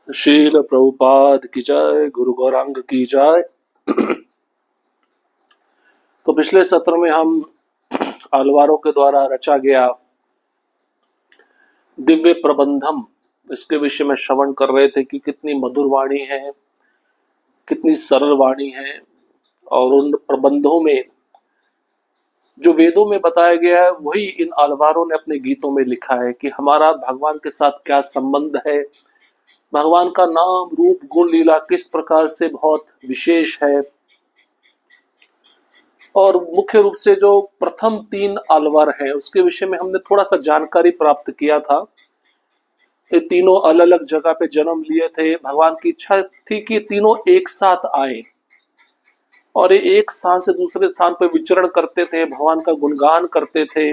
शील प्रभुपाद की जय, गुरु गौरांग की जय। तो पिछले सत्र में हम आलवारों के द्वारा रचा गया दिव्य प्रबंधम, इसके विषय में श्रवण कर रहे थे कि कितनी मधुर वाणी है, कितनी सरल वाणी है। और उन प्रबंधों में जो वेदों में बताया गया है वही इन आलवारों ने अपने गीतों में लिखा है कि हमारा भगवान के साथ क्या संबंध है, भगवान का नाम रूप गुण लीला किस प्रकार से बहुत विशेष है। और मुख्य रूप से जो प्रथम 3 आलवार हैं उसके विषय में हमने थोड़ा सा जानकारी प्राप्त किया था। ये तीनों अलग अलग जगह पे जन्म लिए थे। भगवान की इच्छा थी कि तीनों एक साथ आए और ये एक स्थान से दूसरे स्थान पर विचरण करते थे, भगवान का गुणगान करते थे।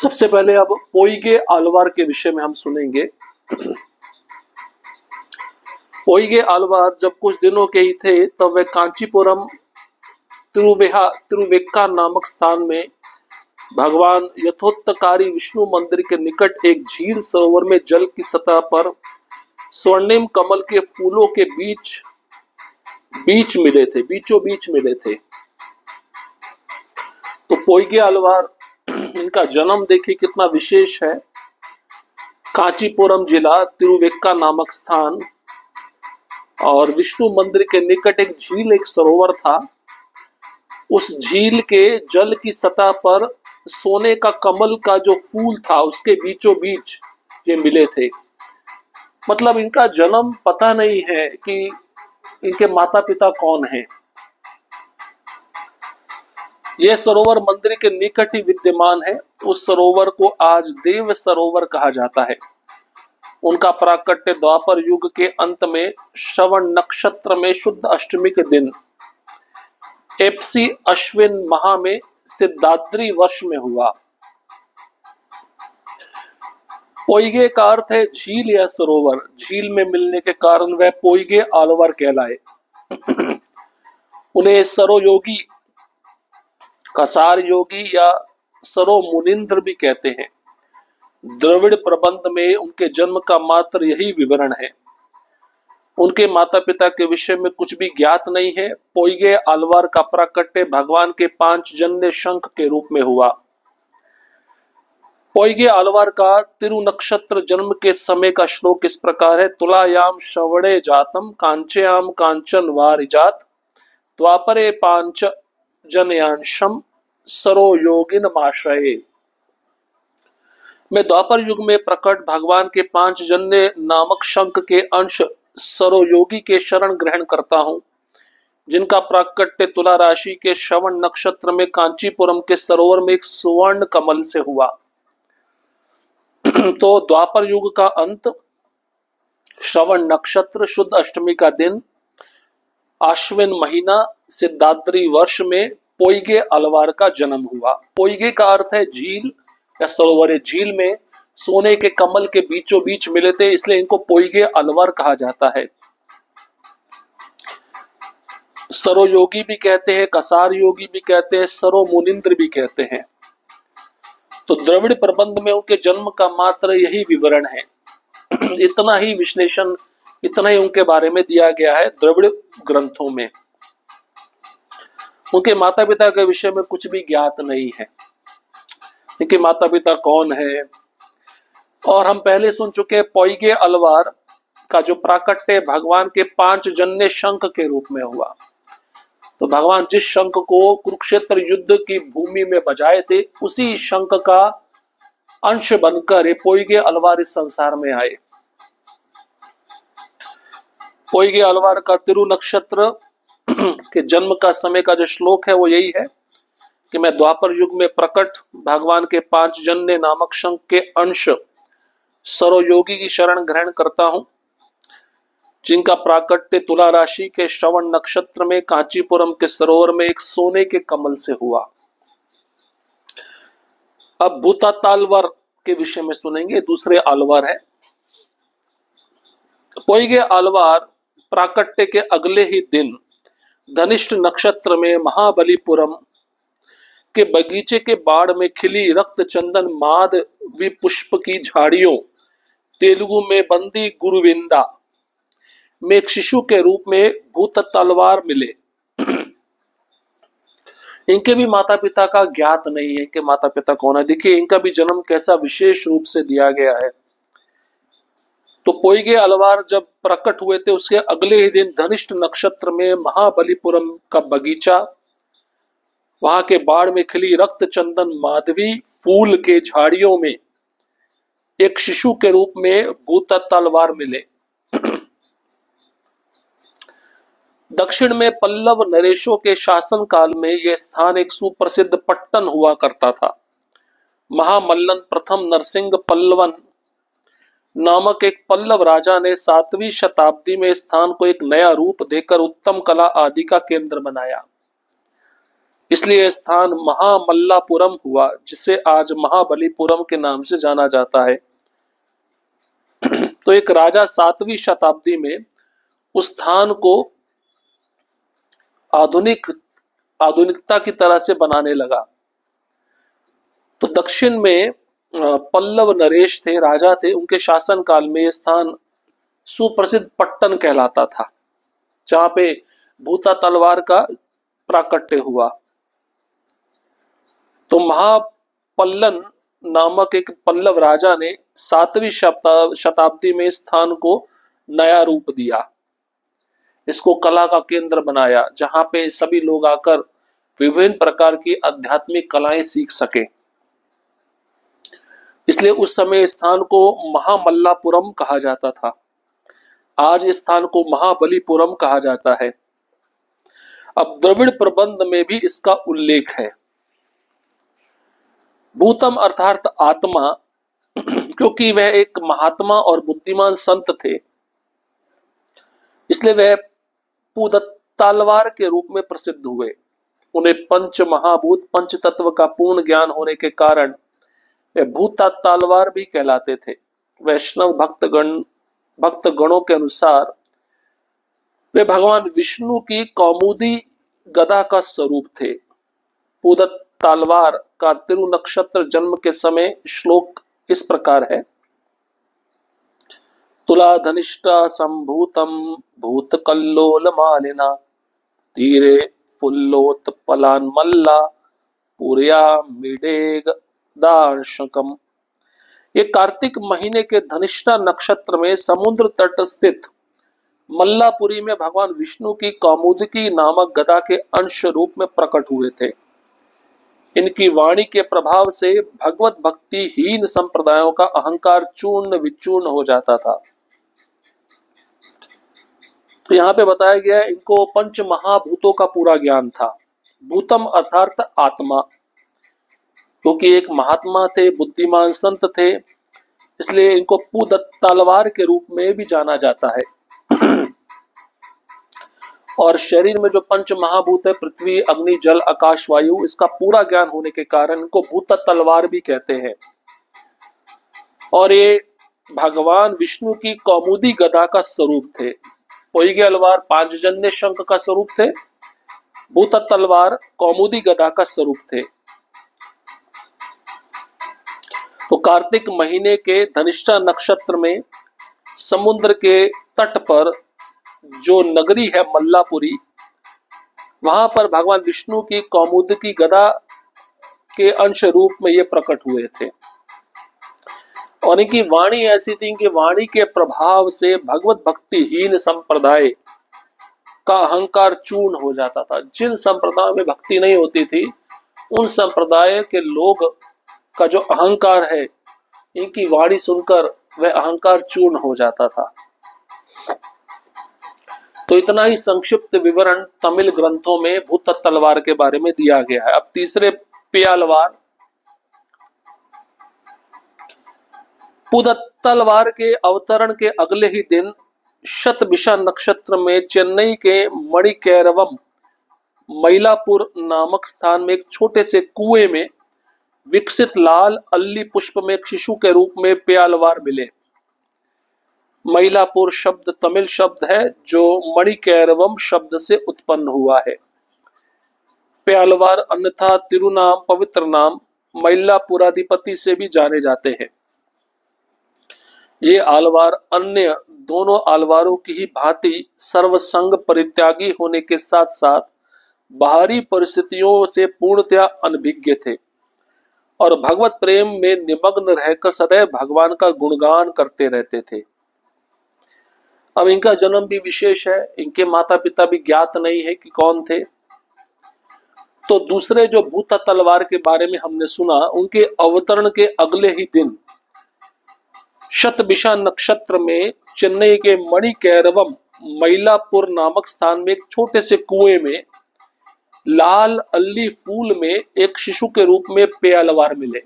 सबसे पहले अब पोइगे आलवार के विषय में हम सुनेंगे। पोइगे आलवार जब कुछ दिनों के ही थे तब वे कांचीपुरम तिरुवेक्का नामक स्थान में भगवान यथोत्तकारी विष्णु मंदिर के निकट एक झील सरोवर में जल की सतह पर स्वर्णिम कमल के फूलों के बीचों बीच मिले थे। तो पोइगे आलवार, इनका जन्म देखिए कितना विशेष है। कांचीपुरम जिला, तिरुवेक्का नामक स्थान, और विष्णु मंदिर के निकट एक झील, एक सरोवर था। उस झील के जल की सतह पर सोने का कमल का जो फूल था उसके बीचों बीच ये मिले थे। मतलब इनका जन्म पता नहीं है कि इनके माता पिता कौन हैं। यह सरोवर मंदिर के निकट ही विद्यमान है। उस सरोवर को आज देव सरोवर कहा जाता है। उनका प्राकट्य द्वापर युग के अंत में श्रवण नक्षत्र में शुद्ध अष्टमी के दिन एप्सी अश्विन माह में सिद्धाद्री वर्ष में हुआ। पोइगे का अर्थ है झील या सरोवर। झील में मिलने के कारण वह पोइगे आलवार कहलाए। उन्हें सरो योगी, कसार योगी या सरो मुनिंद्र भी कहते हैं। द्रविड़ प्रबंध में उनके जन्म का मात्र यही विवरण है। उनके माता पिता के विषय में कुछ भी ज्ञात नहीं है। पोइगे आलवार का प्राकट्य भगवान के 5 जन्य शंख के रूप में हुआ। पोइगे आलवार का तिरु नक्षत्र जन्म के समय का श्लोक इस प्रकार है। तुलायाम श्रवणे जातम कांचयाम कांचन वारिजात द्वापरे पांच जनयांशम सरो योगिन माश्रये। मैं द्वापर युग में प्रकट भगवान के 5 जन्य नामक शंख के अंश सरोयोगी के शरण ग्रहण करता हूं, जिनका प्राकट्य तुला राशि के श्रवण नक्षत्र में कांचीपुरम के सरोवर में एक सुवर्ण कमल से हुआ। तो द्वापर युग का अंत, श्रवण नक्षत्र, शुद्ध अष्टमी का दिन, आश्विन महीना, सिद्धाद्री वर्ष में पोइगे आलवार का जन्म हुआ। पोइगे का अर्थ है झील या सरोवर। झील में सोने के कमल के बीचों बीच मिले थे, इसलिए इनको पोइगे आलवार कहा जाता है। सरो योगी भी कहते हैं, कसार योगी भी कहते हैं, सरो मुनिंद्र भी कहते हैं। तो द्रविड़ प्रबंध में उनके जन्म का मात्र यही विवरण है। इतना ही विश्लेषण, इतना ही उनके बारे में दिया गया है द्रविड़ ग्रंथों में। उनके माता पिता के विषय में कुछ भी ज्ञात नहीं है। इनके माता पिता कौन है, और हम पहले सुन चुके पोइगे आलवार का जो प्राकट्य भगवान के 5 जन्य शंख के रूप में हुआ। तो भगवान जिस शंख को कुरुक्षेत्र युद्ध की भूमि में बजाए थे उसी शंख का अंश बनकर ये पोइगे आलवार इस संसार में आए। पोइगे आलवार का तिरु नक्षत्र के जन्म का समय का जो श्लोक है वो यही है कि मैं द्वापर युग में प्रकट भगवान के 5 जन्य नामक शंख के अंश सरोयोगी की शरण ग्रहण करता हूं, जिनका प्राकट्य तुला राशि के श्रवण नक्षत्र में कांचीपुरम के सरोवर में एक सोने के कमल से हुआ। अब भूतातालवार के विषय में सुनेंगे। दूसरे आलवार है। पोइगे आलवार प्राकट्य के अगले ही दिन धनिष्ठ नक्षत्र में महाबलीपुरम के बगीचे के बाड़ में खिली रक्त चंदन माधवी पुष्प की झाड़ियों तेलुगु में बंदी गुरुविंदा में एक शिशु के रूप में भूत तलवार मिले। इनके भी माता पिता का ज्ञात नहीं है कि माता पिता कौन है। देखिए इनका भी जन्म कैसा विशेष रूप से दिया गया है। तो पोइगे अलवार जब प्रकट हुए थे उसके अगले ही दिन धनिष्ठ नक्षत्र में महाबलीपुरम का बगीचा, वहां के बाड़ में खिली रक्त चंदन माधवी फूल के झाड़ियों में एक शिशु के रूप में भूत तलवार मिले। दक्षिण में पल्लव नरेशों के शासन काल में यह स्थान एक सुप्रसिद्ध पट्टन हुआ करता था। महामल्लन प्रथम नरसिंह पल्लवन नामक एक पल्लव राजा ने 7वीं शताब्दी में स्थान को एक नया रूप देकर उत्तम कला आदि का केंद्र बनाया। इसलिए स्थान महामल्लापुरम हुआ, जिसे आज महाबलीपुरम के नाम से जाना जाता है। तो एक राजा 7वीं शताब्दी में उस स्थान को आधुनिकता की तरह से बनाने लगा। तो दक्षिण में पल्लव नरेश थे, राजा थे, उनके शासन काल में यह स्थान सुप्रसिद्ध पट्टन कहलाता था, जहां पे भूता तलवार का प्राकट्य हुआ। तो महापल्लन नामक एक पल्लव राजा ने 7वीं शताब्दी में स्थान को नया रूप दिया, इसको कला का केंद्र बनाया, जहां पे सभी लोग आकर विभिन्न प्रकार की आध्यात्मिक कलाएं सीख सके। इसलिए उस समय स्थान को महामल्लापुरम कहा जाता था। आज इस स्थान को महाबलीपुरम कहा जाता है। अब द्रविड़ प्रबंध में भी इसका उल्लेख है। भूतम अर्थात आत्मा, क्योंकि वह एक महात्मा और बुद्धिमान संत थे, इसलिए वह पूदत्तालवार के रूप में प्रसिद्ध हुए। उन्हें पंच महाभूत पंच तत्व का पूर्ण ज्ञान होने के कारण वे भूतत्तालवार भी कहलाते थे। वैष्णव भक्तगणों के अनुसार वे भगवान विष्णु की कौमुदी गदा का स्वरूप थे। पूदत्तालवार का तिरु नक्षत्र जन्म के समय श्लोक इस प्रकार है। तुला धनिष्ठा संभूतम भूत कल्लोल मालिना तीरे फुल्लोत्पलान मल्ला पूर्या मिडेग दार्शकम। ये कार्तिक महीने के धनिष्ठा नक्षत्र में समुद्र तट स्थित मल्लापुरी में भगवान विष्णु की कौमुदकी नामक गदा के अंश रूप में प्रकट हुए थे। इनकी वाणी के प्रभाव से भगवत भक्ति हीन संप्रदायों का अहंकार चूर्ण विचूर्ण हो जाता था। तो यहाँ पे बताया गया है इनको पंच महाभूतों का पूरा ज्ञान था। भूतम अर्थात आत्मा, क्योंकि एक महात्मा थे, बुद्धिमान संत थे, इसलिए इनको पूदत्तालवार के रूप में भी जाना जाता है। और शरीर में जो पंच महाभूत है, पृथ्वी अग्नि जल आकाश वायु, इसका पूरा ज्ञान होने के कारण इनको भूतत्तलवार भी कहते हैं। और ये भगवान विष्णु की कौमुदी गदा का स्वरूप थे। पोइगे अलवार पांचजन्य शंख का स्वरूप थे, भूतत्तलवार कौमुदी गदा का स्वरूप थे। तो कार्तिक महीने के धनिष्ठा नक्षत्र में समुद्र के तट पर जो नगरी है मल्लापुरी, वहां पर भगवान विष्णु की कौमुदकी गदा के अंश रूप में ये प्रकट हुए थे। और इनकी वाणी ऐसी थी कि वाणी के प्रभाव से भगवत भक्तिहीन संप्रदाय का अहंकार चूर्ण हो जाता था। जिन संप्रदाय में भक्ति नहीं होती थी, उन संप्रदाय के लोग का जो अहंकार है, इनकी वाणी सुनकर वह अहंकार चूर्ण हो जाता था। तो इतना ही संक्षिप्त विवरण तमिल ग्रंथों में भूतत्तलवार के बारे में दिया गया है। अब तीसरे पेयालवार। पूदत्तलवार के अवतरण के अगले ही दिन शतभिषा नक्षत्र में चेन्नई के मणिकैरवम मईलापुर नामक स्थान में एक छोटे से कुएं में विकसित लाल अल्ली पुष्प में एक शिशु के रूप में पेयालवार मिले। मईलापुर शब्द तमिल शब्द है जो मणिकैरवम शब्द से उत्पन्न हुआ है। पेयालवार अन्यथा तिरुनाम पवित्र नाम मईलापुराधिपति से भी जाने जाते हैं। ये आलवार अन्य दोनों आलवारों की ही भांति सर्वसंग परित्यागी होने के साथ साथ बाहरी परिस्थितियों से पूर्णतया अनभिज्ञ थे और भगवत प्रेम में निमग्न रहकर सदैव भगवान का गुणगान करते रहते थे। अब इनका जन्म भी विशेष है, इनके माता पिता भी ज्ञात नहीं है कि कौन थे। तो दूसरे जो भूत तलवार के बारे में हमने सुना, उनके अवतरण के अगले ही दिन शतभिषा नक्षत्र में चेन्नई के मणिकैरवम मईलापुर नामक स्थान में एक छोटे से कुएं में लाल अल्ली फूल में एक शिशु के रूप में पेयालवार मिले।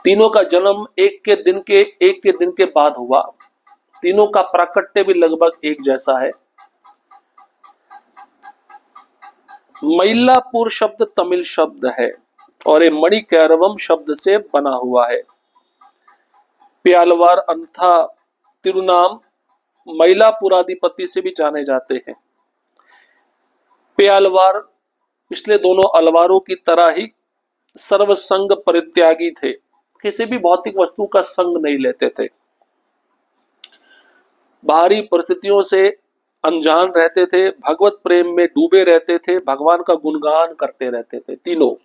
तीनों का जन्म एक के दिन के बाद हुआ। तीनों का प्राकट्य भी लगभग एक जैसा है। मईलापुर शब्द तमिल शब्द है और ये मणिकैरवम शब्द से बना हुआ है। पेयालवार अन्यथा तिरुनाम मईलापुराधिपति से भी जाने जाते हैं। पेयालवार पिछले दोनों अलवारों की तरह ही सर्वसंग परित्यागी थे, किसी भी भौतिक वस्तु का संग नहीं लेते थे, बाहरी परिस्थितियों से अनजान रहते थे, भगवत प्रेम में डूबे रहते थे, भगवान का गुणगान करते रहते थे। तीनों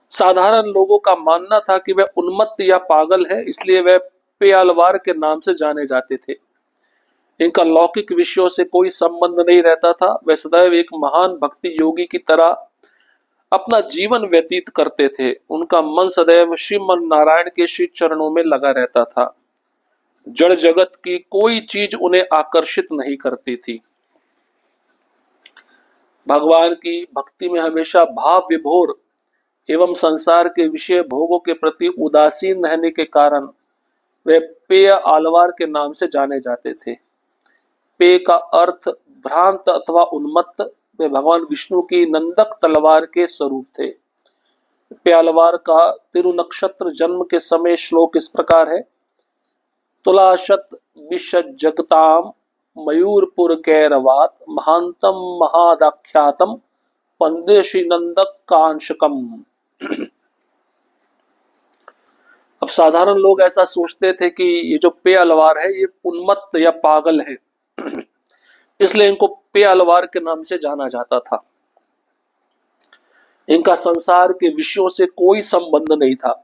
साधारण लोगों का मानना था कि वह उन्मत्त या पागल है, इसलिए वह पेयालवार के नाम से जाने जाते थे। इनका लौकिक विषयों से कोई संबंध नहीं रहता था। वे सदैव एक महान भक्ति योगी की तरह अपना जीवन व्यतीत करते थे। उनका मन सदैव श्रीमन नारायण के श्री चरणों में लगा रहता था। जड़ जगत की कोई चीज उन्हें आकर्षित नहीं करती थी। भगवान की भक्ति में हमेशा भाव विभोर एवं संसार के विषय भोगों के प्रति उदासीन रहने के कारण वे पेय आलवार के नाम से जाने जाते थे। पे का अर्थ भ्रांत अथवा उन्मत्त। वे भगवान विष्णु की नंदक तलवार के स्वरूप थे। पेयालवार का तिरुनक्षत्र जन्म के समय श्लोक इस प्रकार है। तुलाशत विषजगताम मयूरपुर कैरवात महांतम महादाख्यातम वंदे श्री नंदक कांशकम। अब साधारण लोग ऐसा सोचते थे कि ये जो पेयालवार है ये उन्मत्त या पागल है, इसलिए इनको पेयालवार के नाम से जाना जाता था। इनका संसार के विषयों से कोई संबंध नहीं था।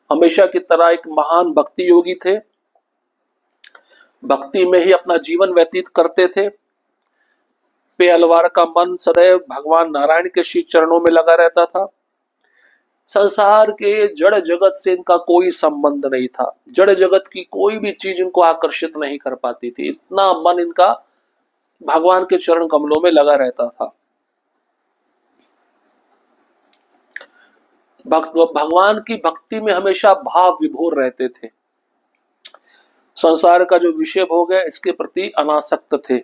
हमेशा की तरह एक महान भक्ति योगी थे, भक्ति में ही अपना जीवन व्यतीत करते थे। पेयालवार का मन सदैव भगवान नारायण के श्री चरणों में लगा रहता था। संसार के जड़ जगत से इनका कोई संबंध नहीं था। जड़ जगत की कोई भी चीज इनको आकर्षित नहीं कर पाती थी। इतना मन इनका भगवान के चरण कमलों में लगा रहता था। भगवान की भक्ति में हमेशा भाव विभोर रहते थे। संसार का जो विषय भोग है इसके प्रति अनासक्त थे।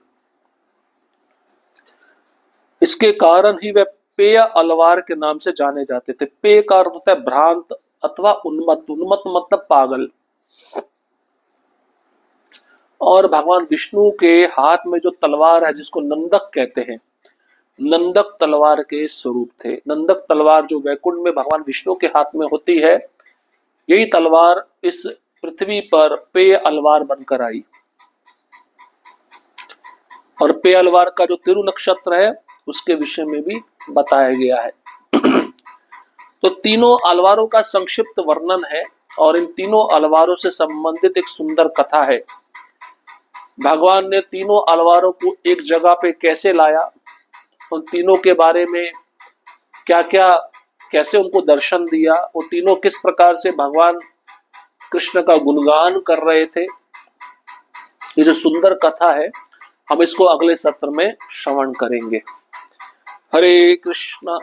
इसके कारण ही वे पेय अलवार के नाम से जाने जाते थे। पेय का अर्थ होता है भ्रांत अथवा उन्मत्त। उन्मत्त मतलब पागल। और भगवान विष्णु के हाथ में जो तलवार है जिसको नंदक कहते हैं, नंदक तलवार के स्वरूप थे। नंदक तलवार जो वैकुंठ में भगवान विष्णु के हाथ में होती है, यही तलवार इस पृथ्वी पर पेय अलवार बनकर आई। और पेय अलवार का जो तिरु नक्षत्र है उसके विषय में भी बताया गया है। तो तीनों अलवारों का संक्षिप्त वर्णन है और इन तीनों अलवारों से संबंधित एक सुंदर कथा है। भगवान ने तीनों अलवारों को एक जगह पे कैसे लाया, उन तीनों के बारे में क्या क्या कैसे उनको दर्शन दिया, वो तीनों किस प्रकार से भगवान कृष्ण का गुणगान कर रहे थे, ये जो सुंदर कथा है हम इसको अगले सत्र में श्रवण करेंगे। हरे कृष्णा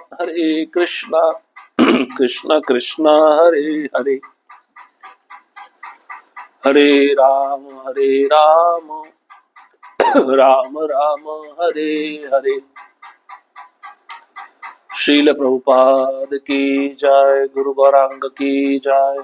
कृष्णा कृष्णा हरे हरे, हरे राम राम राम हरे हरे। श्रील प्रभुपाद की जय, गुरु गौरांग की जय।